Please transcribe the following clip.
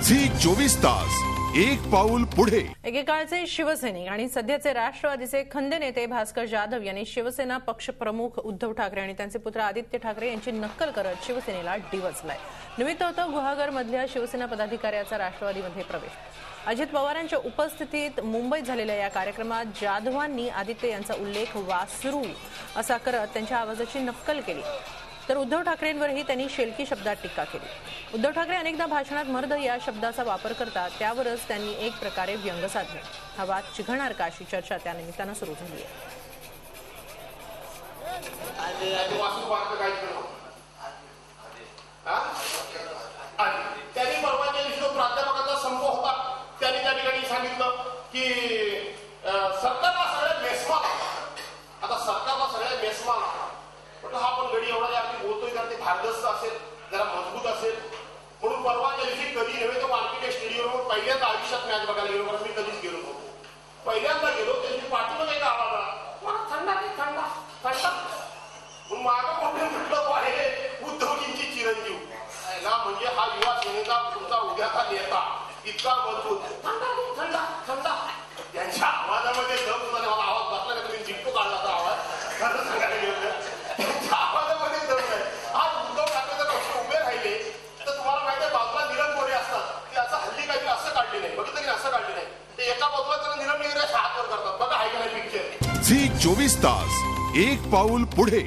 Zee 24 तास एक पाऊल पुढे। एकेकाळचे शिवसैनिक आणि सध्याचे राष्ट्रवादीचे खंदे नेते भास्कर जाधव यांनी शिवसेना पक्ष प्रमुख उद्धव ठाकरे आणि त्यांचे पुत्र आदित्य ठाकरे यांची नक्कल करत शिवसेनेला डिवचलाय। निमित्त होतं गुहागरमधल्या शिवसेना पदाधिकाऱ्याचा राष्ट्रवादीमध्ये प्रवेश। अजित पवारांच्या उपस्थितीत मुंबईत झालेल्या या कार्यक्रमात जाधवांनी आदित्य यांचा उल्लेख वासरू असा करत त्यांच्या आवाजाची नक्कल केली, तर उद्धव ठाकरेंवरही त्यांनी शेलकी शब्दात टीका केली। उद्धव ठाकरे अनेकदा भाषणात मर्द या शब्दाचा वापर करतात, त्यावरच त्यांनी एक प्रकारे व्यंग साधले। हा वाद चिघळणार का अशी चर्चा त्या निमित्तानं सुरू झाली आहे। त्यांनी परवाच्या दिवशी प्राध्यापकांचा संप होता, त्यांनी त्या ठिकाणी सांगितलं की सरकारला सगळ्या बेसमाल, आता सरकारला सगळ्या बेसमाल म्हटलं हा पण गडी एवढा जे बोलतोय तर ते भारदस्त असेल, जरा मजबूत असेल म्हणून परवाच्या दिवशी कधी नव्हे तर वानखेडे स्टेडियमवर पहिल्यांदा आयुष्यात मॅच बघायला गेलो, कारण मी कधीच गेलो नव्हतो। पहिल्यांदा गेलो त्यांची पाठीमध्ये एक आवाज आला, मला थंडा की थंडा थंडा म्हणून मागं कोणी म्हटलं आहे उद्धवजींची चिरंजीव म्हणजे हा युवा सेनेचा तुमचा उद्याचा नेता इतका मजबूत, थंडा थंडा थंडा त्यांच्या आवाजामध्ये दम होता। मला आवाज बसला का तुम्ही जिंकतो काढला तर आवाज खरं सांगायला गेलं त्यांच्या आवाजामध्ये दम नाही। आज उद्धव ठाकरे जर पक्ष उभे राहिले तर तुम्हाला माहिती आहे बाजूला निरम मोरे असतात, ते असं हल्ली काहीतरी असं काढले नाही, बघितलं की असं काढले नाही, ते एका बाजूला त्याला निरम वगैरे हात वर करतात, बघा आहे का नाही पिक्चर। झी 24 तास एक पाऊल पुढे।